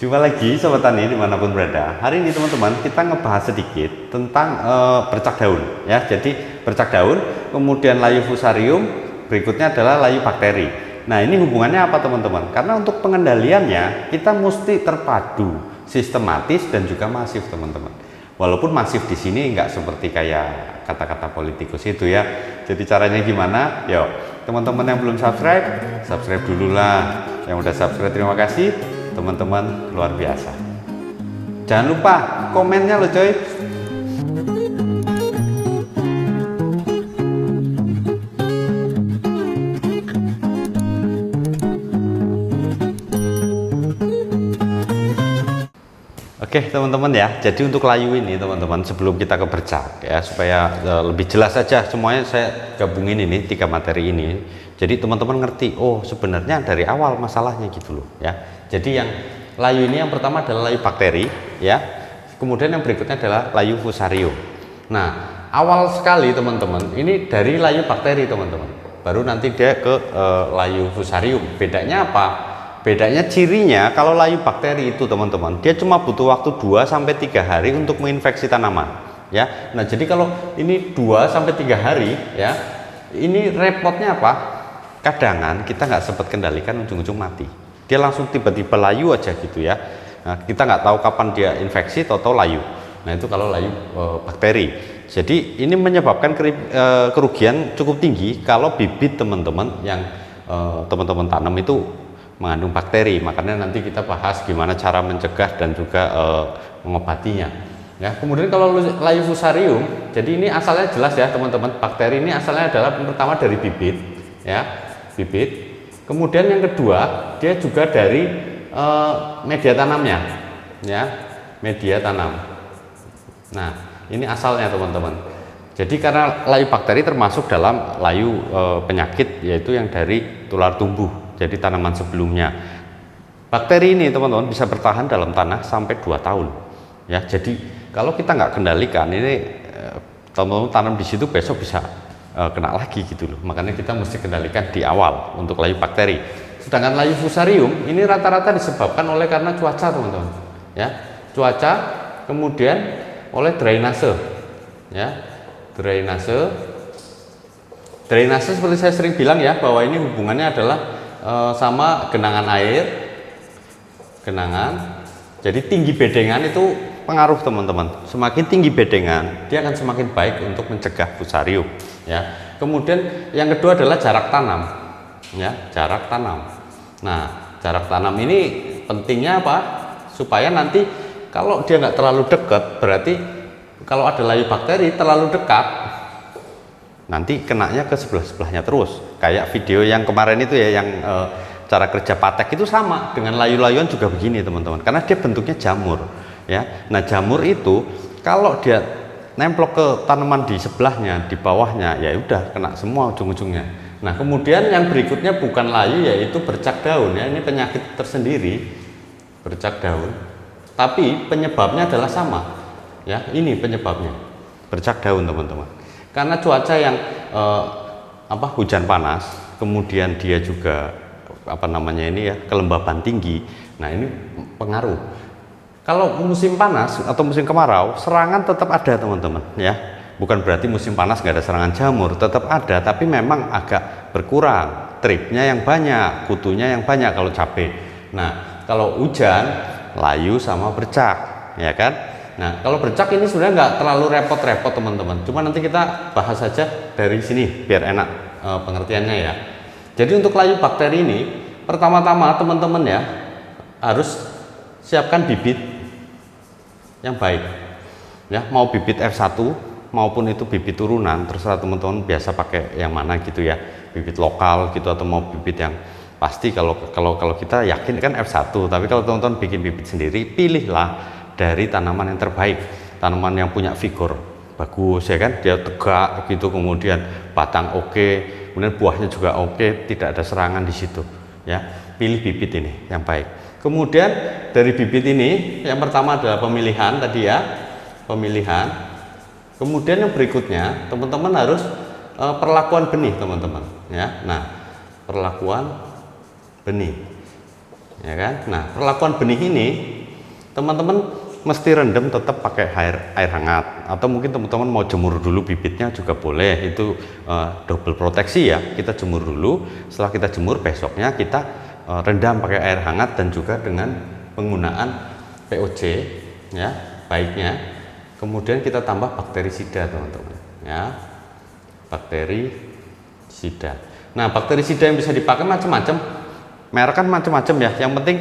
Jumpa lagi Sobat Tani dimanapun berada. Hari ini teman-teman kita ngebahas sedikit tentang bercak daun ya. Jadi bercak daun, kemudian layu fusarium, berikutnya adalah layu bakteri. Nah ini hubungannya apa teman-teman? Karena untuk pengendaliannya kita mesti terpadu, sistematis dan juga masif teman-teman. Walaupun masif di sini nggak seperti kayak kata-kata politikus itu ya. Jadi caranya gimana? Yuk teman-teman yang belum subscribe, subscribe dulu lah. Yang udah subscribe terima kasih. Teman-teman luar biasa. Jangan lupa komennya loh coy. Oke teman-teman ya, jadi untuk layu ini teman-teman sebelum kita ke bercak ya, supaya lebih jelas saja semuanya saya gabungin ini 3 materi ini. Jadi teman-teman ngerti, oh sebenarnya dari awal masalahnya gitu loh ya. Jadi yang layu ini yang pertama adalah layu bakteri ya, kemudian yang berikutnya adalah layu fusarium. Nah awal sekali teman-teman ini dari layu bakteri teman-teman, baru nanti dia ke layu fusarium. Bedanya apa? Bedanya cirinya kalau layu bakteri itu teman-teman dia cuma butuh waktu 2-3 hari untuk menginfeksi tanaman ya. Nah jadi kalau ini 2-3 hari ya, ini repotnya apa? Kadangan kita nggak sempat kendalikan, ujung-ujung mati. Dia langsung tiba-tiba layu aja gitu ya. Nah, kita nggak tahu kapan dia infeksi atau layu. Nah itu kalau layu bakteri. Jadi ini menyebabkan kerugian cukup tinggi kalau bibit teman-teman yang teman-teman tanam itu mengandung bakteri. Makanya nanti kita bahas gimana cara mencegah dan juga mengobatinya. Ya, kemudian kalau layu fusarium, jadi ini asalnya jelas ya teman-teman. Bakteri ini asalnya adalah pertama dari bibit, ya, bibit. Kemudian yang kedua dia juga dari media tanamnya, ya, media tanam. Nah ini asalnya teman-teman. Jadi karena layu bakteri termasuk dalam layu penyakit yaitu yang dari tular tumbuh. Jadi tanaman sebelumnya. Bakteri ini teman-teman bisa bertahan dalam tanah sampai 2 tahun. Ya, jadi kalau kita nggak kendalikan ini teman-teman tanam di situ besok bisa kena lagi gitu loh. Makanya kita mesti kendalikan di awal untuk layu bakteri. Sedangkan layu fusarium ini rata-rata disebabkan oleh karena cuaca teman-teman. Ya, cuaca kemudian oleh drainase. Ya, drainase seperti saya sering bilang ya bahwa ini hubungannya adalah sama genangan air, genangan. Jadi tinggi bedengan itu pengaruh teman-teman. Semakin tinggi bedengan dia akan semakin baik untuk mencegah fusarium ya. Kemudian yang kedua adalah jarak tanam ya, jarak tanam. Nah jarak tanam ini pentingnya apa? Supaya nanti kalau dia nggak terlalu dekat, berarti kalau ada layu bakteri terlalu dekat nanti kenanya ke sebelah-sebelahnya terus. Kayak video yang kemarin itu ya, yang cara kerja patek itu sama dengan layu-layuan juga begini teman-teman, karena dia bentuknya jamur ya. Nah jamur itu kalau dia nemplok ke tanaman di sebelahnya, di bawahnya, ya udah kena semua ujung-ujungnya. Nah kemudian yang berikutnya bukan layu yaitu bercak daun ya. Ini penyakit tersendiri, bercak daun, tapi penyebabnya adalah sama ya. Ini penyebabnya bercak daun teman-teman, karena cuaca yang hujan panas, kemudian dia juga kelembaban tinggi. Nah ini pengaruh. Kalau musim panas atau musim kemarau, serangan tetap ada teman-teman ya. Bukan berarti musim panas nggak ada serangan jamur, tetap ada, tapi memang agak berkurang. Tripnya yang banyak, kutunya yang banyak kalau cabai. Nah kalau hujan, layu sama bercak, ya kan? Nah kalau bercak ini sebenarnya nggak terlalu repot-repot teman-teman. Cuma nanti kita bahas saja dari sini biar enak pengertiannya ya. Jadi untuk layu bakteri ini pertama-tama teman-teman ya harus siapkan bibit yang baik ya. Mau bibit F1 maupun itu bibit turunan, terserah teman-teman biasa pakai yang mana gitu ya. Bibit lokal gitu atau mau bibit yang pasti, kalau kita yakin kan F1. Tapi kalau teman-teman bikin bibit sendiri, pilihlah dari tanaman yang terbaik, tanaman yang punya vigor bagus ya kan, dia tegak gitu, kemudian batang oke, kemudian buahnya juga oke, tidak ada serangan di situ ya. Pilih bibit ini yang baik. Kemudian dari bibit ini yang pertama adalah pemilihan tadi ya, pemilihan. Kemudian yang berikutnya teman-teman harus perlakuan benih teman-teman ya. Nah perlakuan benih ya kan. Nah, perlakuan benih ini teman-teman mesti rendam tetap pakai air hangat, atau mungkin teman-teman mau jemur dulu bibitnya juga boleh, itu double proteksi ya. Kita jemur dulu, setelah kita jemur besoknya kita rendam pakai air hangat dan juga dengan penggunaan POJ ya baiknya. Kemudian kita tambah bakterisida teman-teman ya, bakterisida. Nah, bakterisida yang bisa dipakai macam-macam, merek kan macam-macam ya, yang penting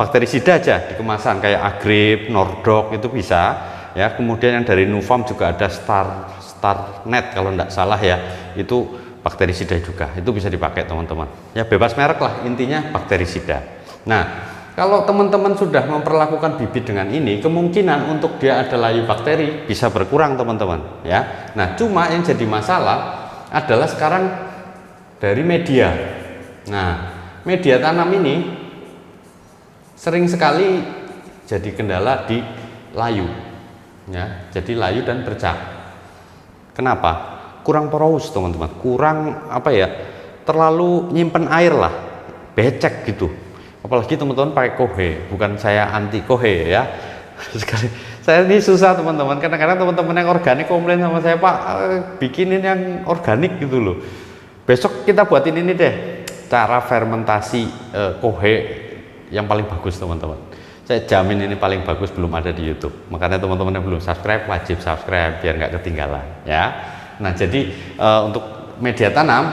bakterisida aja di kemasan kayak Agrip, Nordok itu bisa ya. Kemudian yang dari Nufarm juga ada Starnet kalau tidak salah ya, itu bakterisida juga, itu bisa dipakai teman-teman ya, bebas merek lah, intinya bakterisida. Nah, kalau teman-teman sudah memperlakukan bibit dengan ini, kemungkinan untuk dia ada layu bakteri bisa berkurang teman-teman ya. Nah, cuma yang jadi masalah adalah sekarang dari media. Nah, media tanam ini sering sekali jadi kendala di layu ya, jadi layu dan bercak. Kenapa? Kurang porous teman-teman, kurang apa ya, terlalu nyimpen air lah, becek gitu. Apalagi teman-teman pakai kohe, bukan saya anti kohe ya, sekali saya ini susah teman-teman, kadang-kadang teman-teman yang organik komplain sama saya, Pak bikinin yang organik gitu loh. Besok kita buatin ini deh, cara fermentasi kohe yang paling bagus teman-teman. Saya jamin ini paling bagus, belum ada di YouTube. Makanya teman-teman yang belum subscribe wajib subscribe biar nggak ketinggalan ya. Nah, jadi untuk media tanam,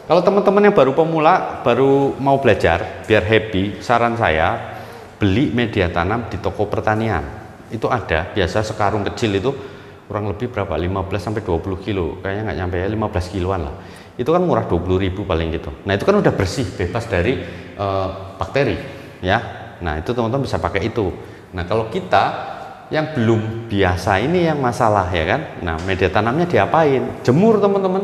kalau teman-teman yang baru pemula, baru mau belajar biar happy, saran saya beli media tanam di toko pertanian. Itu ada, biasa sekarung kecil itu kurang lebih berapa, 15 sampai 20 kilo, kayaknya nggak nyampe ya, 15 kiloan lah. Itu kan murah, 20.000 paling gitu. Nah, itu kan udah bersih, bebas dari bakteri ya. Nah, itu teman-teman bisa pakai itu. Nah, kalau kita yang belum biasa ini yang masalah ya kan. Nah, media tanamnya diapain? Jemur teman-teman.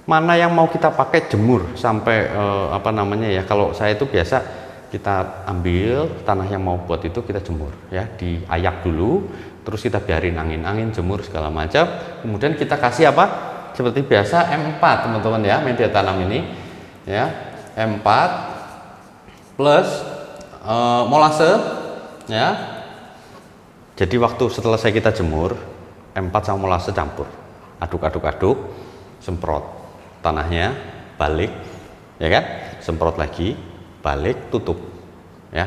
Mana yang mau kita pakai jemur sampai apa namanya ya, kalau saya itu biasa kita ambil tanah yang mau buat itu kita jemur ya, diayak dulu, terus kita biarin angin jemur segala macam, kemudian kita kasih apa, seperti biasa M4 teman-teman ya, media tanam ini ya, M4 plus molase ya. Jadi waktu setelah kita jemur, M4 sama molase campur, aduk, semprot tanahnya, balik ya kan, semprot lagi, balik, tutup ya.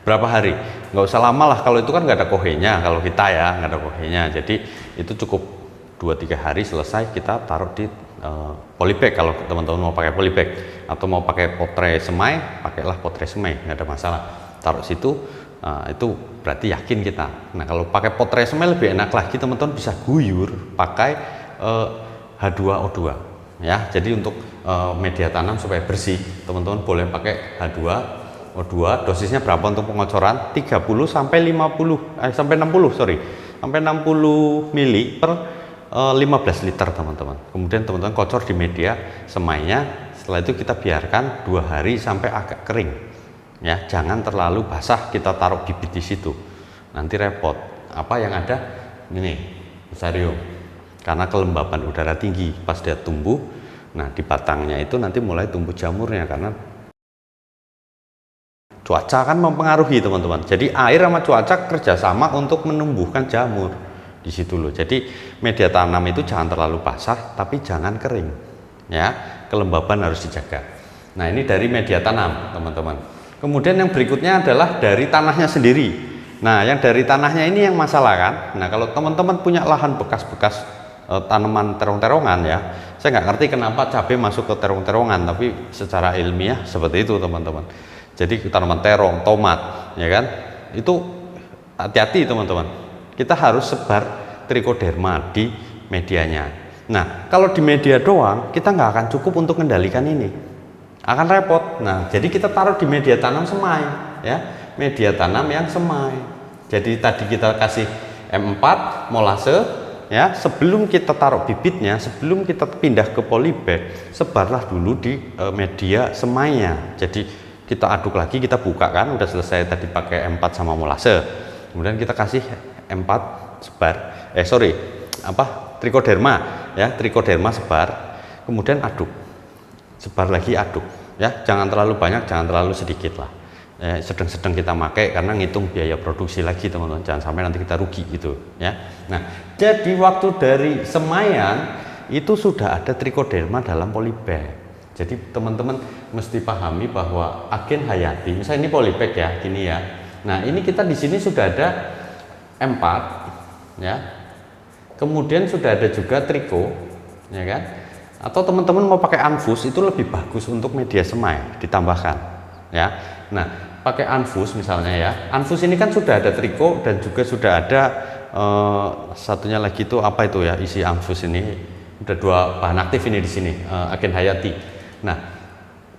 Berapa hari? Nggak usah lama lah, kalau itu kan nggak ada kohenya, kalau kita ya nggak ada kohenya, jadi itu cukup 2-3 hari selesai. Kita taruh di polybag kalau teman-teman mau pakai polybag, atau mau pakai potre semai, pakailah potre semai, nggak ada masalah, taruh situ. Itu berarti yakin kita. Nah, kalau pakai potre semai lebih enak lagi, teman-teman bisa guyur pakai H2O2 ya. Jadi untuk media tanam supaya bersih, teman-teman boleh pakai H2O2. Dosisnya berapa untuk pengocoran? 30 sampai 50 sampai 60 sampai 60 mili per 15 liter teman-teman. Kemudian teman-teman kocor di media semainya. Setelah itu kita biarkan 2 hari sampai agak kering ya, jangan terlalu basah kita taruh bibit di situ, nanti repot. Apa yang ada ini fusarium, karena kelembapan udara tinggi pas dia tumbuh. Nah, di batangnya itu nanti mulai tumbuh jamurnya, karena cuaca kan mempengaruhi teman-teman. Jadi air sama cuaca kerjasama untuk menumbuhkan jamur di situ loh. Jadi media tanam itu jangan terlalu basah, tapi jangan kering ya, kelembaban harus dijaga. Nah, ini dari media tanam teman-teman. Kemudian yang berikutnya adalah dari tanahnya sendiri. Nah, yang dari tanahnya ini yang masalah kan. Nah, kalau teman-teman punya lahan bekas-bekas tanaman terong-terongan ya, saya nggak ngerti kenapa cabai masuk ke terong-terongan, tapi secara ilmiah seperti itu teman-teman. Jadi tanaman terong, tomat ya kan, itu hati-hati teman-teman, kita harus sebar trichoderma di medianya. Nah, kalau di media doang kita nggak akan cukup untuk mengendalikan ini, akan repot. Nah, jadi kita taruh di media tanam semai ya, media tanam yang semai. Jadi tadi kita kasih M4 molase ya, sebelum kita taruh bibitnya, sebelum kita pindah ke polybag, sebarlah dulu di media semainya. Jadi kita aduk lagi, kita buka kan, udah selesai tadi pakai M4 sama molase, kemudian kita kasih M4 sebar, trichoderma ya, trichoderma sebar, kemudian aduk, sebar lagi, aduk ya, jangan terlalu banyak, jangan terlalu sedikit lah. Sedang-sedang kita pakai karena ngitung biaya produksi lagi teman-teman, jangan sampai nanti kita rugi gitu ya. Nah, jadi waktu dari semaian itu sudah ada trichoderma dalam polybag. Jadi teman-teman mesti pahami bahwa agen hayati, misalnya ini polybag ya, gini ya. Nah, ini kita di sini sudah ada M4 ya. Kemudian sudah ada juga triko ya kan. Atau teman-teman mau pakai anfus itu lebih bagus untuk media semai ditambahkan ya. Nah, pakai anfus misalnya ya, anfus ini kan sudah ada triko dan juga sudah ada satunya lagi itu apa itu ya, isi anfus ini udah 2 bahan aktif ini di sini, agen hayati. Nah,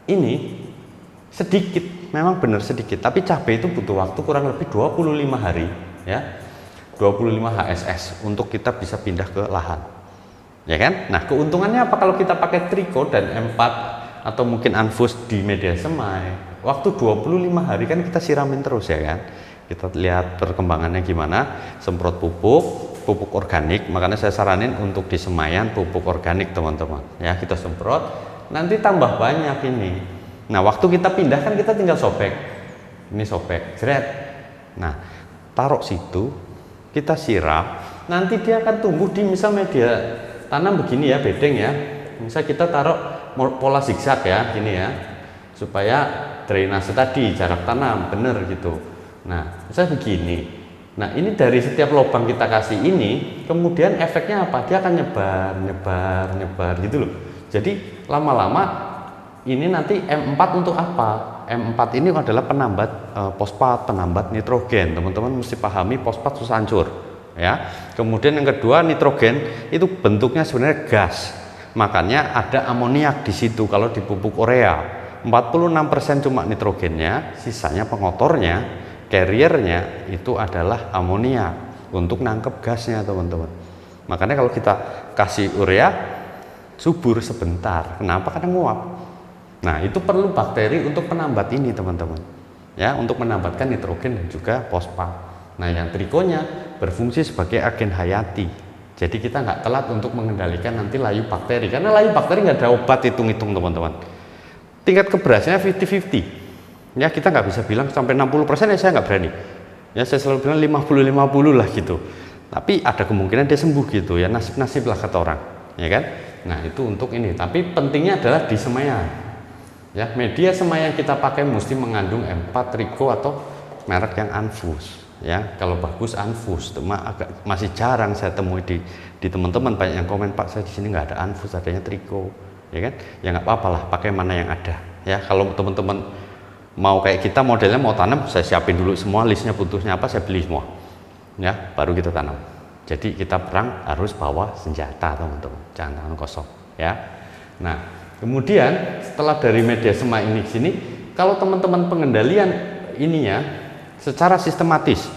ini sedikit, memang benar sedikit, tapi cabai itu butuh waktu kurang lebih 25 hari ya, 25 HSS untuk kita bisa pindah ke lahan ya kan. Nah, keuntungannya apa kalau kita pakai triko dan M4 atau mungkin anfus di media semai, waktu 25 hari kan kita siramin terus ya kan, kita lihat perkembangannya gimana, semprot pupuk organik. Makanya saya saranin untuk di semaian pupuk organik teman-teman ya, kita semprot, nanti tambah banyak ini. Nah, waktu kita pindah kan kita tinggal sobek, ini sobek jeret, nah taruh situ, kita siram, nanti dia akan tumbuh di misal media tanam begini ya, bedeng ya, misal kita taruh pola zigzag ya, gini ya, supaya drainase tadi, jarak tanam bener gitu. Nah, misalnya begini. Nah, ini dari setiap lubang kita kasih ini, kemudian efeknya apa? Dia akan nyebar gitu loh. Jadi lama-lama ini nanti M4 untuk apa? M4 ini adalah penambat fosfat, penambat nitrogen. Teman-teman mesti pahami fosfat susah hancur ya. Kemudian yang kedua, nitrogen itu bentuknya sebenarnya gas. Makanya ada amoniak di situ kalau di pupuk urea. 46% cuma nitrogennya, sisanya pengotornya, carriernya itu adalah amonia untuk nangkep gasnya teman-teman. Makanya kalau kita kasih urea subur sebentar, kenapa? Karena nguap. Nah, itu perlu bakteri untuk penambat ini teman-teman ya, untuk menambatkan nitrogen dan juga fosfat. Nah, yang trikonya berfungsi sebagai agen hayati, jadi kita nggak telat untuk mengendalikan nanti layu bakteri, karena layu bakteri nggak ada obat, hitung-hitung teman-teman. Tingkat keberhasilannya 50-50 ya, kita nggak bisa bilang sampai 60% ya, saya nggak berani ya, saya selalu bilang 50-50 lah gitu, tapi ada kemungkinan dia sembuh gitu ya, nasib-nasib lah kata orang ya kan. Nah, itu untuk ini, tapi pentingnya adalah di semaian ya, media semaian kita pakai mesti mengandung M4 triko atau merek yang anfus ya. Kalau bagus anfus, cuma masih jarang saya temui di teman-teman. Banyak yang komen, Pak, saya di sini nggak ada anfus, adanya triko ya kan. Ya nggak apa-apa lah, pakai mana yang ada ya. Kalau teman-teman mau kayak kita, modelnya mau tanam, saya siapin dulu semua listnya, butuhnya apa saya beli semua ya, baru kita tanam. Jadi kita perang harus bawa senjata teman-teman, jangan tangan kosong ya. Nah, kemudian setelah dari media semai ini sini, kalau teman-teman pengendalian ininya secara sistematis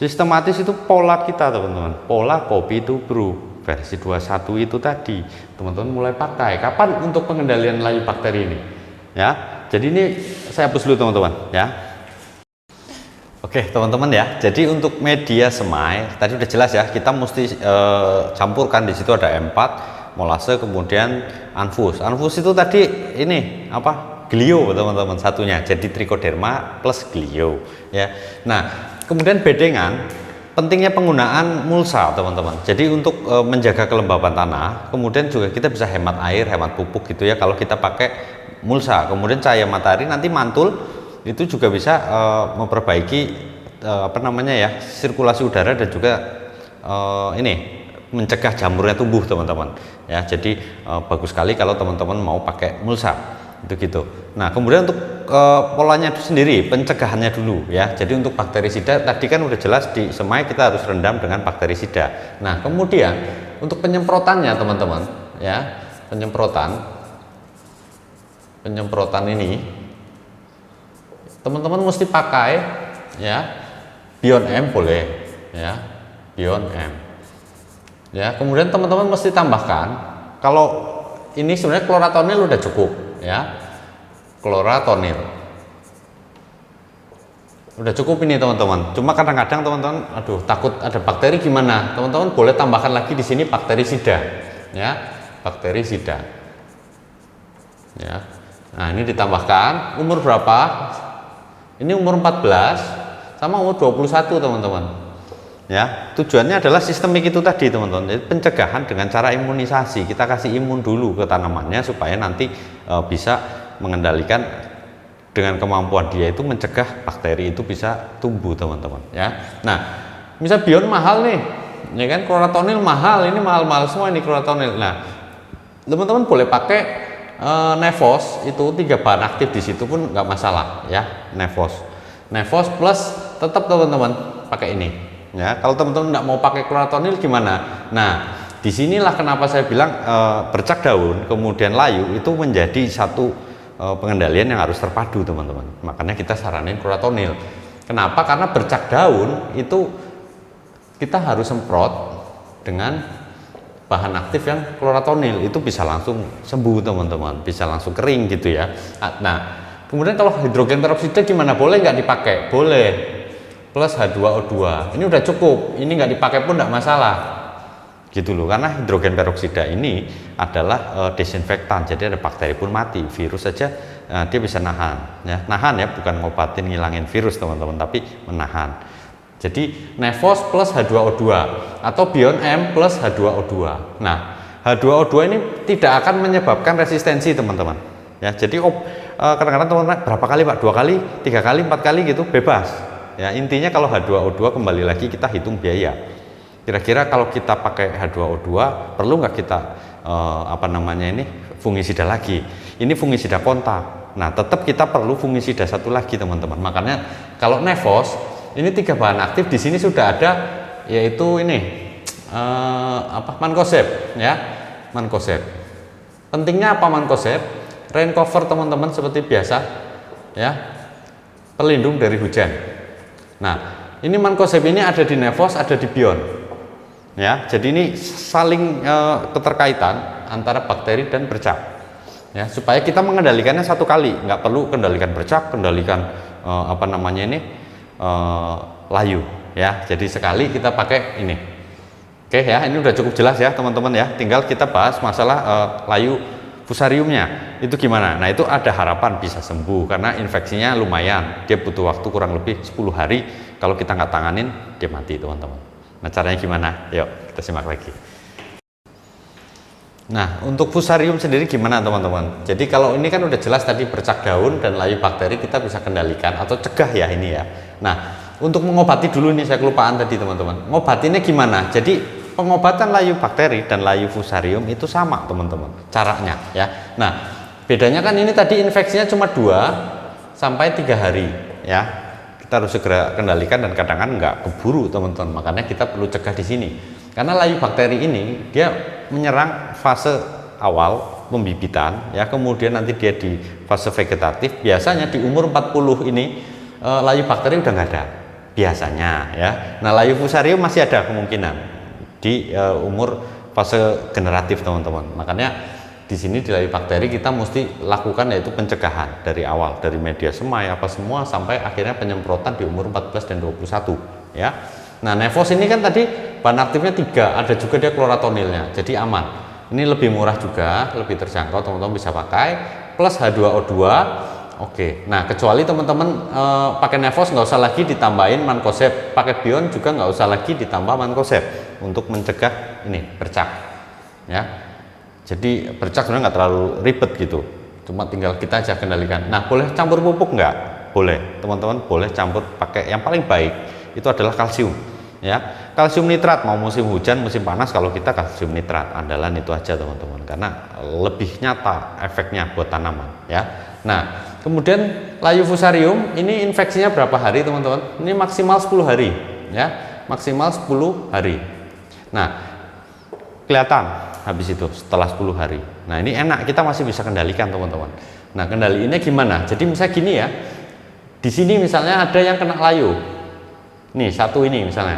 itu pola kita teman-teman, pola kopi to brew versi 21 itu tadi teman-teman mulai pakai. Kapan untuk pengendalian layu bakteri ini ya? Jadi ini saya hapus dulu teman-teman ya. Oke teman-teman ya, jadi untuk media semai tadi udah jelas ya, kita mesti campurkan. Di situ ada M4, molase, kemudian anfus. Anfus itu tadi ini apa? Glio teman-teman satunya, jadi trichoderma plus glio ya. Nah, kemudian bedengan, pentingnya penggunaan mulsa teman-teman. Jadi untuk menjaga kelembaban tanah, kemudian juga kita bisa hemat air, hemat pupuk gitu ya kalau kita pakai mulsa. Kemudian cahaya matahari nanti mantul itu juga bisa memperbaiki apa namanya ya, sirkulasi udara dan juga ini mencegah jamurnya tumbuh teman-teman ya. Jadi bagus sekali kalau teman-teman mau pakai mulsa itu gitu. Nah, kemudian untuk polanya itu sendiri, pencegahannya dulu ya. Jadi untuk bakterisida tadi kan udah jelas di semai kita harus rendam dengan bakterisida. Nah, kemudian untuk penyemprotannya teman-teman ya, penyemprotan ini teman-teman mesti pakai ya, Bion M boleh ya, Bion M ya. Kemudian teman-teman mesti tambahkan, kalau ini sebenarnya kloratonil udah cukup ya, kloratonil udah cukup ini teman-teman. Cuma kadang-kadang teman-teman aduh takut ada bakteri gimana, teman-teman boleh tambahkan lagi di sini bakterisida ya, bakterisida ya. Nah, ini ditambahkan umur berapa? Ini umur 14 sama umur 21, teman-teman. Ya, tujuannya adalah sistemik itu tadi, teman-teman. Jadi pencegahan dengan cara imunisasi. Kita kasih imun dulu ke tanamannya supaya nanti bisa mengendalikan dengan kemampuan dia itu mencegah bakteri itu bisa tumbuh, teman-teman, ya. Nah, misal Bion mahal nih, ya kan, klorotonil mahal, ini mahal-mahal semua ini klorotonil. Nah, teman-teman boleh pakai Nevos, itu 3 bahan aktif di situ pun nggak masalah, ya. Nevos plus tetap teman-teman pakai ini, ya. Kalau teman-teman nggak mau pakai klorotonil gimana? Nah, disinilah kenapa saya bilang bercak daun kemudian layu itu menjadi satu pengendalian yang harus terpadu, teman-teman. Makanya kita saranin klorotonil. Kenapa? Karena bercak daun itu kita harus semprot dengan bahan aktif yang klorotonil, itu bisa langsung sembuh, teman-teman, bisa langsung kering gitu ya. Nah, kemudian kalau hidrogen peroksida gimana? Boleh nggak dipakai? Boleh, plus H2O2 ini udah cukup, ini nggak dipakai pun nggak masalah gitu loh, karena hidrogen peroksida ini adalah desinfektan, jadi ada bakteri pun mati, virus saja dia bisa nahan, ya. Nahan ya, bukan ngobatin ngilangin virus, teman-teman, tapi menahan. Jadi Nevos plus H2O2 atau Bion M plus H2O2. Nah, H2O2 ini tidak akan menyebabkan resistensi, teman-teman. Ya, jadi kadang-kadang teman-teman berapa kali Pak? 2 kali, 3 kali, 4 kali gitu, bebas. Ya, intinya kalau H2O2 kembali lagi kita hitung biaya. Kira-kira kalau kita pakai H2O2 perlu nggak kita fungisida lagi? Ini fungisida kontak. Nah, tetap kita perlu fungisida satu lagi, teman-teman. Makanya kalau Nevos ini 3 bahan aktif di sini sudah ada, yaitu ini Mancozeb, ya. Mancozeb. Pentingnya apa Mancozeb? Rain cover, teman-teman, seperti biasa, ya. Pelindung dari hujan. Nah, ini Mancozeb ini ada di Nevos, ada di Bion. Ya, jadi ini saling keterkaitan antara bakteri dan bercak. Ya, supaya kita mengendalikannya satu kali, nggak perlu kendalikan bercak, kendalikan layu, ya. Jadi sekali kita pakai ini. Oke ya, ini udah cukup jelas ya, teman-teman ya. Tinggal kita bahas masalah layu fusariumnya itu gimana. Nah, itu ada harapan bisa sembuh karena infeksinya lumayan, dia butuh waktu kurang lebih 10 hari. Kalau kita nggak tanganin, dia mati, teman-teman. Nah, caranya gimana? Yuk kita simak lagi. Nah, untuk fusarium sendiri gimana, teman-teman? Jadi kalau ini kan udah jelas tadi bercak daun dan layu bakteri kita bisa kendalikan atau cegah ya ini ya. Nah, untuk mengobati dulu nih, saya kelupaan tadi, teman-teman. Ngobatinnya gimana? Jadi pengobatan layu bakteri dan layu fusarium itu sama, teman-teman, caranya ya. Nah, bedanya kan ini tadi infeksinya cuma 2 sampai 3 hari ya. Kita harus segera kendalikan dan kadang-kadang nggak keburu, teman-teman. Makanya kita perlu cegah di sini. Karena layu bakteri ini dia menyerang fase awal pembibitan ya, kemudian nanti dia di fase vegetatif. Biasanya di umur 40 ini layu bakteri udah nggak ada biasanya ya. Nah, layu fusarium masih ada kemungkinan di umur fase generatif, teman-teman. Makanya di sini di layu bakteri kita mesti lakukan yaitu pencegahan dari awal, dari media semai apa semua sampai akhirnya penyemprotan di umur 14 dan 21 ya. Nah, Nevos ini kan tadi bahan aktifnya 3, ada juga dia klorotonilnya, jadi aman. Ini lebih murah juga, lebih terjangkau, teman-teman bisa pakai, plus H2O2. Oke, nah kecuali teman-teman pakai Nevos nggak usah lagi ditambahin Mancozeb, pakai Bion juga nggak usah lagi ditambah Mancozeb untuk mencegah ini bercak, ya. Jadi bercak sebenarnya nggak terlalu ribet gitu, cuma tinggal kita aja kendalikan. Nah, boleh campur pupuk nggak? Boleh, teman-teman boleh campur pakai yang paling baik itu adalah kalsium. Ya, kalsium nitrat mau musim hujan musim panas, kalau kita kalsium nitrat andalan itu aja, teman-teman, karena lebih nyata efeknya buat tanaman ya. Nah, kemudian layu fusarium ini infeksinya berapa hari, teman-teman? Ini maksimal 10 hari ya, maksimal 10 hari. Nah, kelihatan habis itu setelah 10 hari. Nah, ini enak, kita masih bisa kendalikan, teman-teman. Nah, kendaliinnya gimana? Jadi misalnya gini ya, di sini misalnya ada yang kena layu nih, satu ini misalnya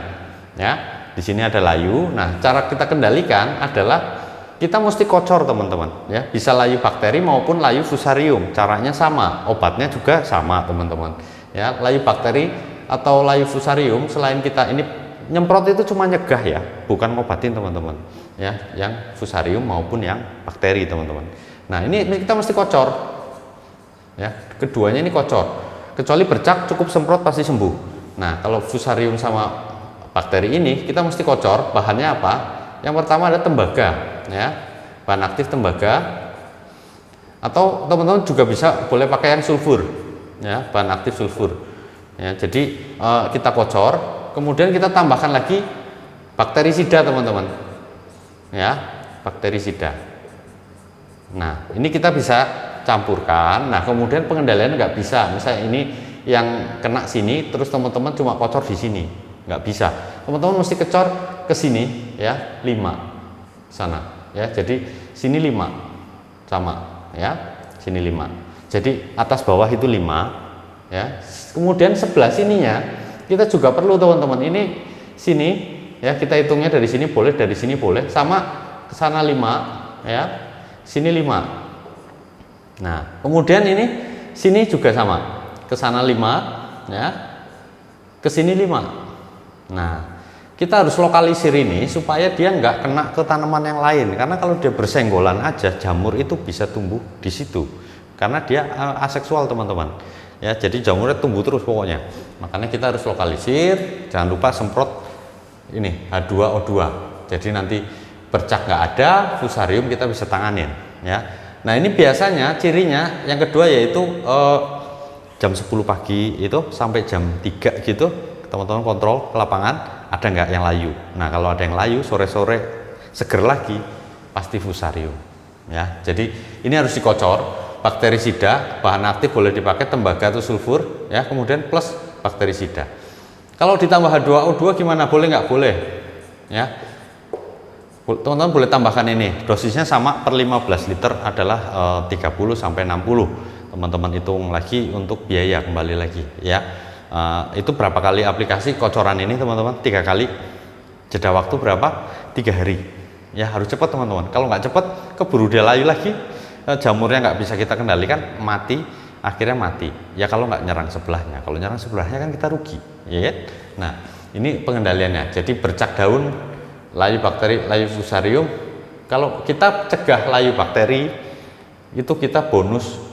ya, di sini ada layu. Nah, cara kita kendalikan adalah kita mesti kocor, teman-teman ya, bisa layu bakteri maupun layu fusarium, caranya sama, obatnya juga sama, teman-teman ya. Layu bakteri atau layu fusarium selain kita ini nyemprot itu cuma nyegah ya, bukan ngobatin, teman-teman ya, yang fusarium maupun yang bakteri, teman-teman. Nah, ini kita mesti kocor ya. Keduanya ini kocor, kecuali bercak cukup semprot pasti sembuh. Nah, kalau fusarium sama bakteri ini kita mesti kocor. Bahannya apa? Yang pertama ada tembaga, ya, bahan aktif tembaga, atau teman-teman juga bisa boleh pakai yang sulfur, ya, bahan aktif sulfur, ya. Jadi kita kocor, kemudian kita tambahkan lagi bakterisida, teman-teman, ya, bakterisida. Nah, ini kita bisa campurkan. Nah, kemudian pengendalian nggak bisa, misalnya ini yang kena sini terus teman-teman cuma kocor di sini, nggak bisa. Teman-teman mesti kecor ke sini, ya, 5 sana, ya. Jadi sini 5 sama, ya, sini 5. Jadi atas bawah itu 5, ya. Kemudian sebelah sininya kita juga perlu, teman-teman. Ini sini, ya, kita hitungnya dari sini boleh, dari sini boleh, sama ke sana 5, ya, sini 5. Nah, kemudian ini sini juga sama, ke sana 5, ya, ke sini 5. Nah, kita harus lokalisir ini supaya dia nggak kena ke tanaman yang lain, karena kalau dia bersenggolan aja, jamur itu bisa tumbuh di situ, karena dia aseksual, teman-teman, ya. Jadi jamurnya tumbuh terus pokoknya. Makanya kita harus lokalisir. Jangan lupa semprot ini H2O2, jadi nanti bercak nggak ada, fusarium kita bisa tanganin, ya. Nah, ini biasanya cirinya yang kedua yaitu jam 10 pagi itu sampai jam 3 gitu, teman-teman kontrol ke lapangan ada nggak yang layu. Nah, kalau ada yang layu sore-sore seger lagi, pasti fusarium, ya. Jadi ini harus dikocor, bakterisida, bahan aktif boleh dipakai tembaga atau sulfur, ya, kemudian plus bakterisida. Kalau ditambah H2O2 gimana? Boleh nggak? Boleh, ya. Teman-teman boleh tambahkan ini, dosisnya sama per 15 liter adalah 30 sampai 60. Teman-teman hitung lagi untuk biaya, kembali lagi, ya. Itu berapa kali aplikasi kocoran ini, teman-teman? 3 kali. Jeda waktu berapa? 3 hari, ya. Harus cepat, teman-teman. Kalau nggak cepat keburu dia layu lagi, jamurnya nggak bisa kita kendalikan, mati, akhirnya mati, ya. Kalau nggak nyerang sebelahnya, kalau nyerang sebelahnya kan kita rugi, ya. Nah, ini pengendaliannya. Jadi bercak daun, layu bakteri, layu fusarium. Kalau kita cegah layu bakteri, itu kita bonus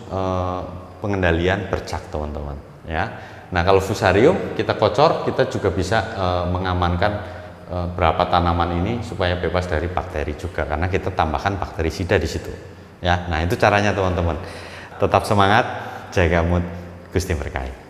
pengendalian bercak, teman-teman, ya. Nah, kalau fusarium kita kocor, kita juga bisa mengamankan berapa tanaman ini supaya bebas dari bakteri juga, karena kita tambahkan bakterisida di situ, ya. Nah, itu caranya, teman-teman. Tetap semangat, jaga mood, Gusti berkahi.